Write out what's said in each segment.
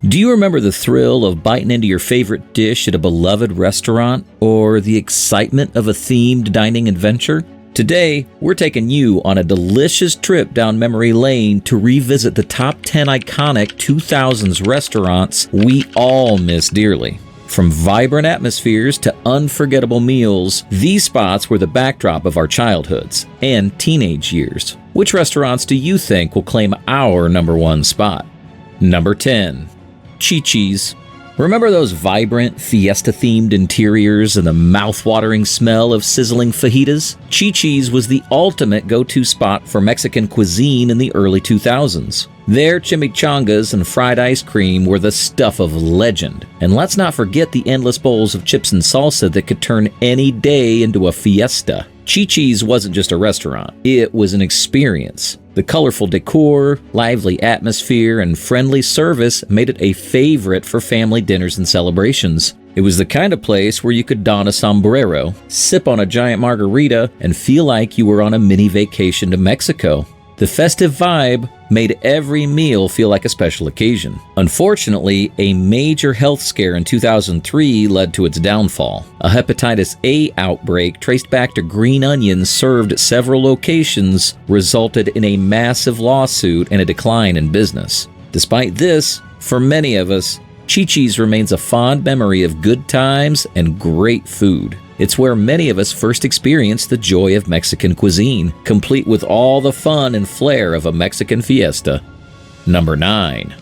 Do you remember the thrill of biting into your favorite dish at a beloved restaurant, or the excitement of a themed dining adventure? Today, we're taking you on a delicious trip down memory lane to revisit the top 10 iconic 2000s restaurants we all miss dearly. From vibrant atmospheres to unforgettable meals, these spots were the backdrop of our childhoods and teenage years. Which restaurants do you think will claim our number one spot? Number 10. Chi-Chi's. Remember those vibrant, fiesta-themed interiors and the mouth-watering smell of sizzling fajitas? Chi-Chi's was the ultimate go-to spot for Mexican cuisine in the early 2000s. Their chimichangas and fried ice cream were the stuff of legend. And let's not forget the endless bowls of chips and salsa that could turn any day into a fiesta. Chi-Chi's wasn't just a restaurant, it was an experience. The colorful decor, lively atmosphere, and friendly service made it a favorite for family dinners and celebrations. It was the kind of place where you could don a sombrero, sip on a giant margarita, and feel like you were on a mini vacation to Mexico. The festive vibe made every meal feel like a special occasion. Unfortunately, a major health scare in 2003 led to its downfall. A hepatitis A outbreak traced back to green onions served at several locations resulted in a massive lawsuit and a decline in business. Despite this, for many of us, Chi-Chi's remains a fond memory of good times and great food. It's where many of us first experienced the joy of Mexican cuisine, complete with all the fun and flair of a Mexican fiesta. Number 9.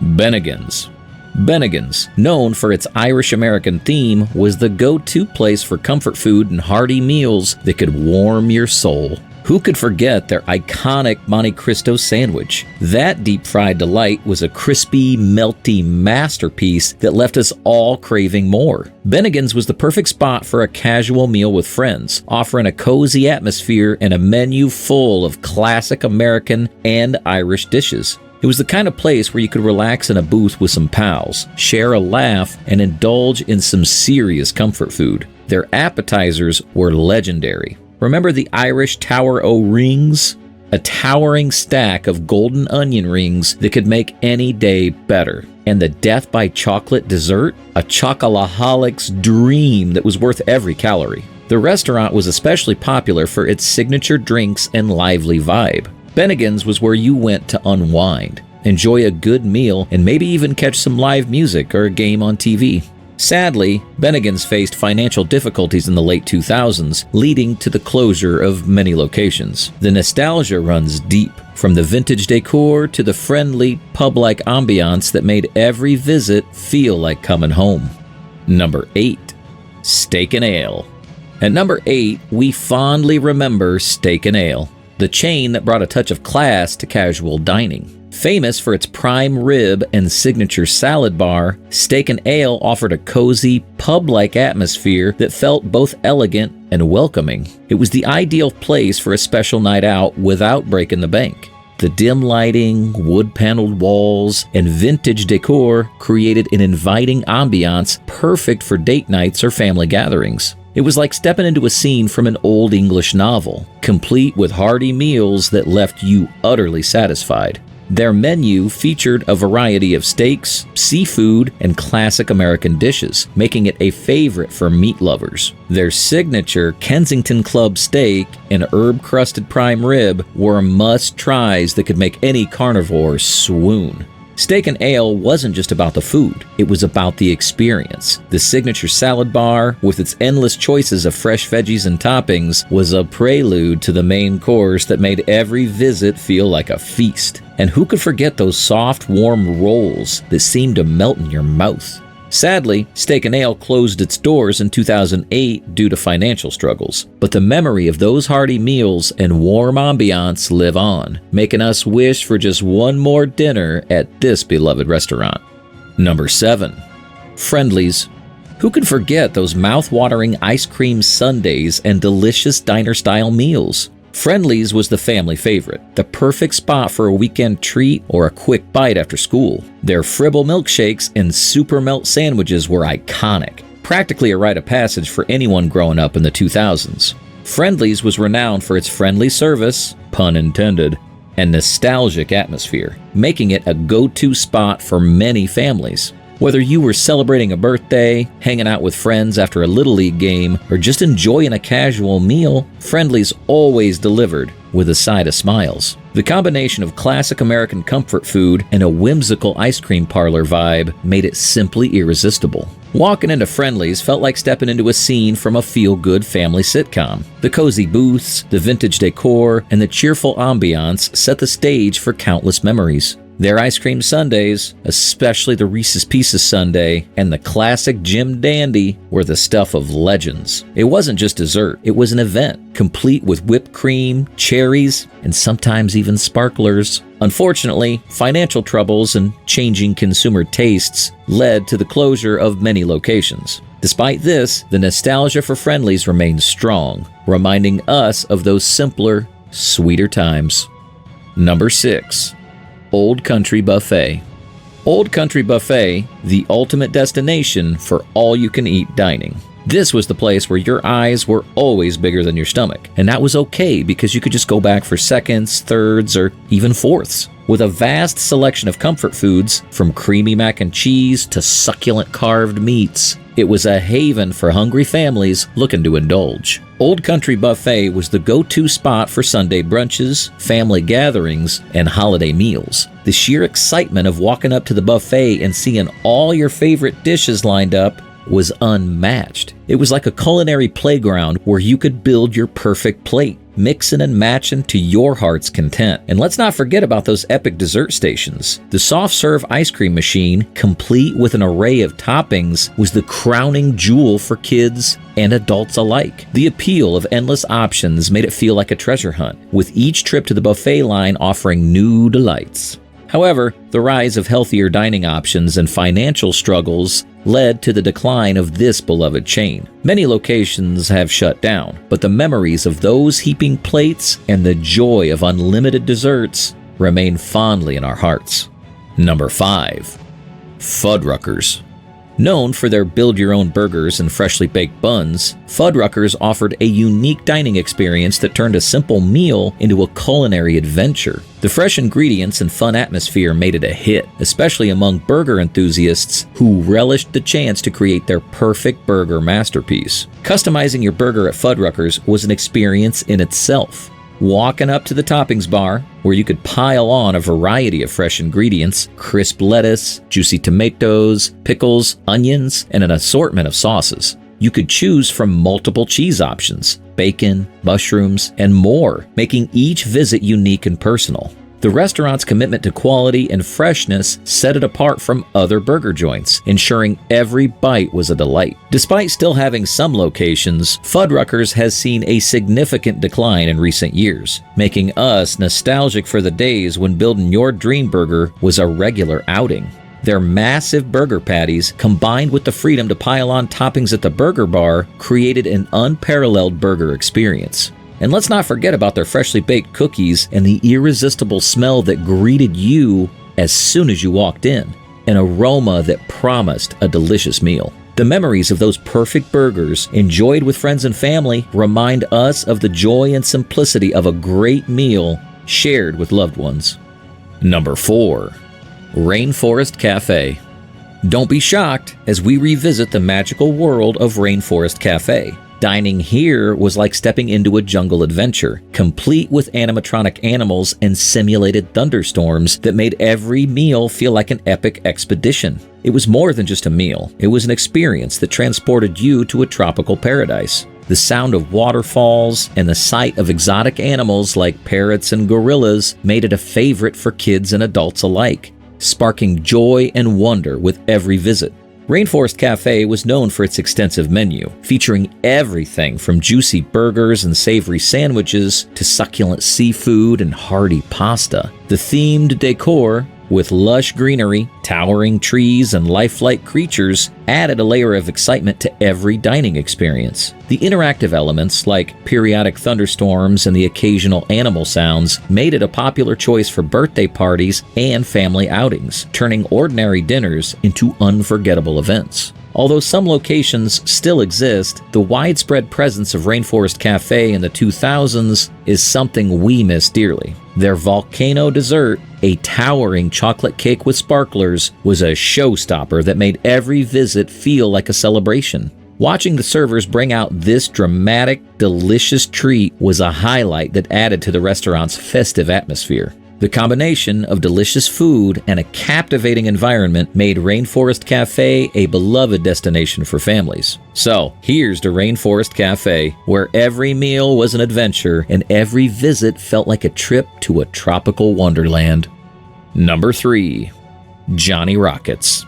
Bennigan's. Bennigan's, known for its Irish-American theme, was the go-to place for comfort food and hearty meals that could warm your soul. Who could forget their iconic Monte Cristo sandwich? That deep-fried delight was a crispy, melty masterpiece that left us all craving more. Bennigan's was the perfect spot for a casual meal with friends, offering a cozy atmosphere and a menu full of classic American and Irish dishes. It was the kind of place where you could relax in a booth with some pals, share a laugh, and indulge in some serious comfort food. Their appetizers were legendary. Remember the Irish Tower O rings? A towering stack of golden onion rings that could make any day better. And the death by chocolate dessert? A chocolaholic's dream that was worth every calorie. The restaurant was especially popular for its signature drinks and lively vibe. Bennigan's was where you went to unwind, enjoy a good meal, and maybe even catch some live music or a game on TV. Sadly, Bennigan's faced financial difficulties in the late 2000s, leading to the closure of many locations. The nostalgia runs deep, from the vintage decor to the friendly, pub-like ambiance that made every visit feel like coming home. Number 8. Steak and Ale. At number 8, we fondly remember Steak and Ale, the chain that brought a touch of class to casual dining. Famous for its prime rib and signature salad bar, Steak and Ale offered a cozy, pub-like atmosphere that felt both elegant and welcoming. It was the ideal place for a special night out without breaking the bank. The dim lighting, wood-paneled walls, and vintage decor created an inviting ambiance perfect for date nights or family gatherings. It was like stepping into a scene from an old English novel, complete with hearty meals that left you utterly satisfied. Their menu featured a variety of steaks, seafood, and classic American dishes, making it a favorite for meat lovers. Their signature Kensington Club steak and herb-crusted prime rib were must-tries that could make any carnivore swoon. Steak and Ale wasn't just about the food, it was about the experience. The signature salad bar, with its endless choices of fresh veggies and toppings, was a prelude to the main course that made every visit feel like a feast. And who could forget those soft, warm rolls that seemed to melt in your mouth? Sadly, Steak and Ale closed its doors in 2008 due to financial struggles, but the memory of those hearty meals and warm ambiance live on, making us wish for just one more dinner at this beloved restaurant. Number 7. Friendly's. Who could forget those mouth-watering ice cream sundaes and delicious diner-style meals? Friendly's was the family favorite, the perfect spot for a weekend treat or a quick bite after school. Their Fribble milkshakes and super melt sandwiches were iconic, practically a rite of passage for anyone growing up in the 2000s. Friendly's was renowned for its friendly service, pun intended, and nostalgic atmosphere, making it a go-to spot for many families. Whether you were celebrating a birthday, hanging out with friends after a Little League game, or just enjoying a casual meal, Friendly's always delivered with a side of smiles. The combination of classic American comfort food and a whimsical ice cream parlor vibe made it simply irresistible. Walking into Friendly's felt like stepping into a scene from a feel-good family sitcom. The cozy booths, the vintage decor, and the cheerful ambiance set the stage for countless memories. Their ice cream sundaes, especially the Reese's Pieces sundae and the classic Jim Dandy, were the stuff of legends. It wasn't just dessert, it was an event, complete with whipped cream, cherries, and sometimes even sparklers. Unfortunately, financial troubles and changing consumer tastes led to the closure of many locations. Despite this, the nostalgia for Friendly's remains strong, reminding us of those simpler, sweeter times. Number 6. Old Country Buffet. Old Country Buffet, the ultimate destination for all-you-can-eat dining. This was the place where your eyes were always bigger than your stomach, and that was okay because you could just go back for seconds, thirds, or even fourths. With a vast selection of comfort foods, from creamy mac and cheese to succulent carved meats, it was a haven for hungry families looking to indulge. Old Country Buffet was the go-to spot for Sunday brunches, family gatherings, and holiday meals. The sheer excitement of walking up to the buffet and seeing all your favorite dishes lined up was unmatched. It was like a culinary playground where you could build your perfect plate, mixing and matching to your heart's content. And let's not forget about those epic dessert stations. The soft-serve ice cream machine, complete with an array of toppings, was the crowning jewel for kids and adults alike. The appeal of endless options made it feel like a treasure hunt, with each trip to the buffet line offering new delights. However, the rise of healthier dining options and financial struggles led to the decline of this beloved chain. Many locations have shut down, but the memories of those heaping plates and the joy of unlimited desserts remain fondly in our hearts. Number 5. Fuddruckers. Known for their build-your-own burgers and freshly baked buns, Fuddruckers offered a unique dining experience that turned a simple meal into a culinary adventure. The fresh ingredients and fun atmosphere made it a hit, especially among burger enthusiasts who relished the chance to create their perfect burger masterpiece. Customizing your burger at Fuddruckers was an experience in itself. Walking up to the toppings bar, where you could pile on a variety of fresh ingredients, crisp lettuce, juicy tomatoes, pickles, onions, and an assortment of sauces. You could choose from multiple cheese options, bacon, mushrooms, and more, making each visit unique and personal. The restaurant's commitment to quality and freshness set it apart from other burger joints, ensuring every bite was a delight. Despite still having some locations, Fuddruckers has seen a significant decline in recent years, making us nostalgic for the days when building your dream burger was a regular outing. Their massive burger patties, combined with the freedom to pile on toppings at the burger bar, created an unparalleled burger experience. And let's not forget about their freshly baked cookies and the irresistible smell that greeted you as soon as you walked in, an aroma that promised a delicious meal. The memories of those perfect burgers, enjoyed with friends and family, remind us of the joy and simplicity of a great meal shared with loved ones. Number 4. Rainforest Cafe. Don't be shocked as we revisit the magical world of Rainforest Cafe. Dining here was like stepping into a jungle adventure, complete with animatronic animals and simulated thunderstorms that made every meal feel like an epic expedition. It was more than just a meal. It was an experience that transported you to a tropical paradise. The sound of waterfalls and the sight of exotic animals like parrots and gorillas made it a favorite for kids and adults alike, sparking joy and wonder with every visit. Rainforest Cafe was known for its extensive menu, featuring everything from juicy burgers and savory sandwiches to succulent seafood and hearty pasta. The themed decor, with lush greenery, towering trees, and lifelike creatures, added a layer of excitement to every dining experience. The interactive elements, like periodic thunderstorms and the occasional animal sounds, made it a popular choice for birthday parties and family outings, turning ordinary dinners into unforgettable events. Although some locations still exist, the widespread presence of Rainforest Cafe in the 2000s is something we miss dearly. Their volcano dessert, a towering chocolate cake with sparklers, was a showstopper that made every visit feel like a celebration. Watching the servers bring out this dramatic, delicious treat was a highlight that added to the restaurant's festive atmosphere. The combination of delicious food and a captivating environment made Rainforest Cafe a beloved destination for families. So, here's to Rainforest Cafe, where every meal was an adventure and every visit felt like a trip to a tropical wonderland. Number 3. Johnny Rockets.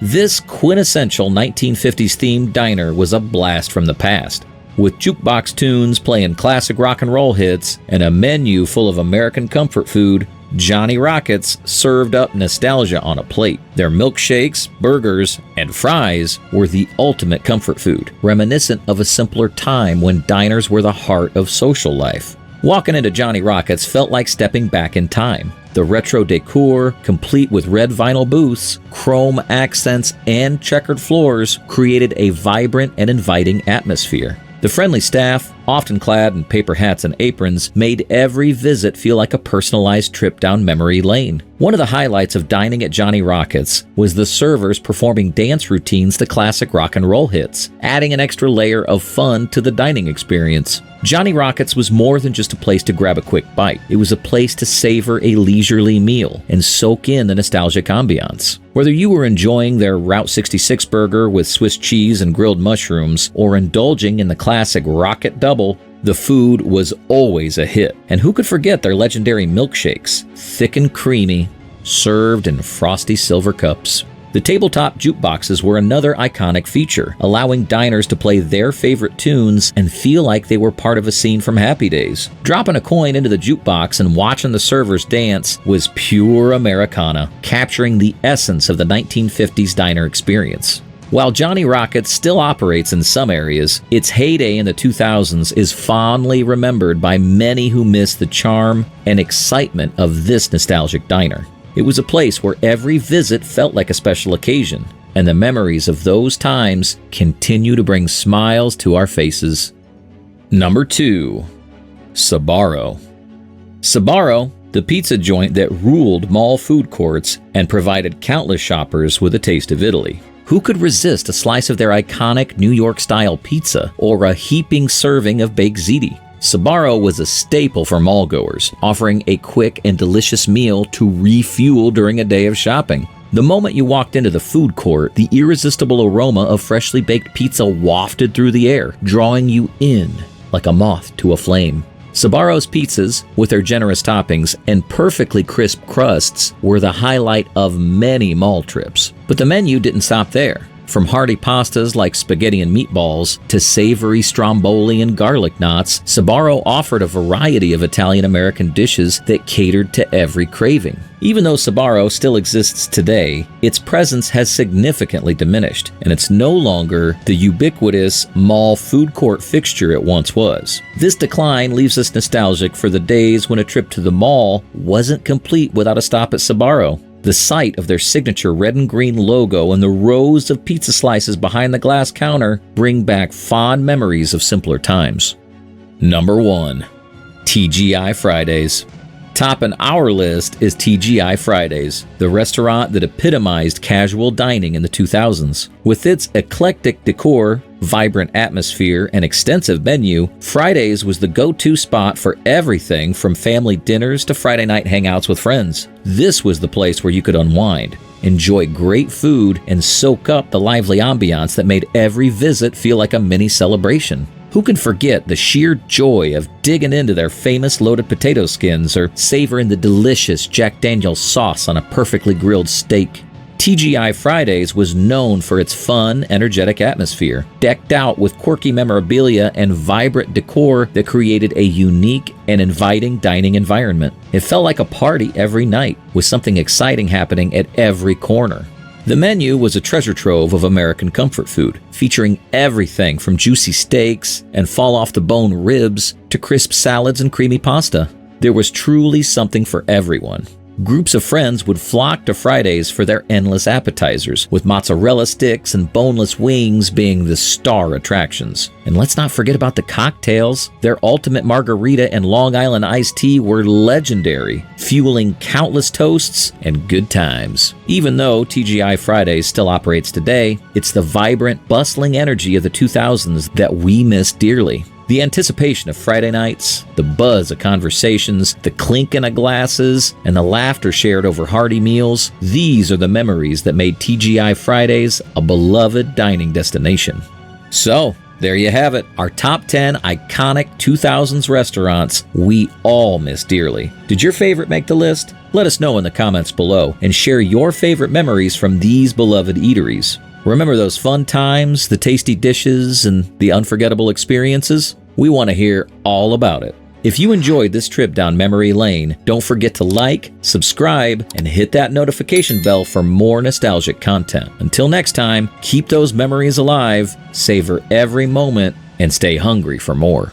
This quintessential 1950s themed diner was a blast from the past. With jukebox tunes playing classic rock and roll hits and a menu full of American comfort food, Johnny Rockets served up nostalgia on a plate. Their milkshakes, burgers, and fries were the ultimate comfort food, reminiscent of a simpler time when diners were the heart of social life. Walking into Johnny Rockets felt like stepping back in time. The retro decor, complete with red vinyl booths, chrome accents, and checkered floors, created a vibrant and inviting atmosphere. The friendly staff, often clad in paper hats and aprons, made every visit feel like a personalized trip down memory lane. One of the highlights of dining at Johnny Rockets was the servers performing dance routines to classic rock and roll hits, adding an extra layer of fun to the dining experience. Johnny Rockets was more than just a place to grab a quick bite. It was a place to savor a leisurely meal and soak in the nostalgic ambiance. Whether you were enjoying their Route 66 burger with Swiss cheese and grilled mushrooms or indulging in the classic Rocket Double, the food was always a hit. And who could forget their legendary milkshakes, thick and creamy, served in frosty silver cups. The tabletop jukeboxes were another iconic feature, allowing diners to play their favorite tunes and feel like they were part of a scene from Happy Days. Dropping a coin into the jukebox and watching the servers dance was pure Americana, capturing the essence of the 1950s diner experience. While Johnny Rockets still operates in some areas, its heyday in the 2000s is fondly remembered by many who miss the charm and excitement of this nostalgic diner. It was a place where every visit felt like a special occasion, and the memories of those times continue to bring smiles to our faces. Number 2. Sbarro. Sbarro, the pizza joint that ruled mall food courts and provided countless shoppers with a taste of Italy. Who could resist a slice of their iconic New York-style pizza or a heaping serving of baked ziti? Sbarro was a staple for mall-goers, offering a quick and delicious meal to refuel during a day of shopping. The moment you walked into the food court, the irresistible aroma of freshly baked pizza wafted through the air, drawing you in like a moth to a flame. Sbarro's pizzas, with their generous toppings and perfectly crisp crusts, were the highlight of many mall trips. But the menu didn't stop there. From hearty pastas like spaghetti and meatballs to savory stromboli and garlic knots, Sbarro offered a variety of Italian-American dishes that catered to every craving. Even though Sbarro still exists today, its presence has significantly diminished, and it's no longer the ubiquitous mall food court fixture it once was. This decline leaves us nostalgic for the days when a trip to the mall wasn't complete without a stop at Sbarro. The sight of their signature red and green logo and the rows of pizza slices behind the glass counter bring back fond memories of simpler times. Number 1. TGI Fridays. Topping our list is TGI Fridays, the restaurant that epitomized casual dining in the 2000s. With its eclectic decor, vibrant atmosphere, and extensive menu, Fridays was the go-to spot for everything from family dinners to Friday night hangouts with friends. This was the place where you could unwind, enjoy great food, and soak up the lively ambiance that made every visit feel like a mini celebration. Who can forget the sheer joy of digging into their famous loaded potato skins or savoring the delicious Jack Daniel's sauce on a perfectly grilled steak? TGI Fridays was known for its fun, energetic atmosphere, decked out with quirky memorabilia and vibrant decor that created a unique and inviting dining environment. It felt like a party every night, with something exciting happening at every corner. The menu was a treasure trove of American comfort food, featuring everything from juicy steaks and fall-off-the-bone ribs to crisp salads and creamy pasta. There was truly something for everyone. Groups of friends would flock to Fridays for their endless appetizers, with mozzarella sticks and boneless wings being the star attractions. And let's not forget about the cocktails. Their ultimate margarita and Long Island iced tea were legendary, fueling countless toasts and good times. Even though TGI Fridays still operates today, it's the vibrant, bustling energy of the 2000s that we miss dearly. The anticipation of Friday nights, the buzz of conversations, the clinking of glasses, and the laughter shared over hearty meals, these are the memories that made TGI Fridays a beloved dining destination. So, there you have it, our top 10 iconic 2000s restaurants we all miss dearly. Did your favorite make the list? Let us know in the comments below and share your favorite memories from these beloved eateries. Remember those fun times, the tasty dishes, and the unforgettable experiences? We want to hear all about it. If you enjoyed this trip down memory lane, don't forget to like, subscribe, and hit that notification bell for more nostalgic content. Until next time, keep those memories alive, savor every moment, and stay hungry for more.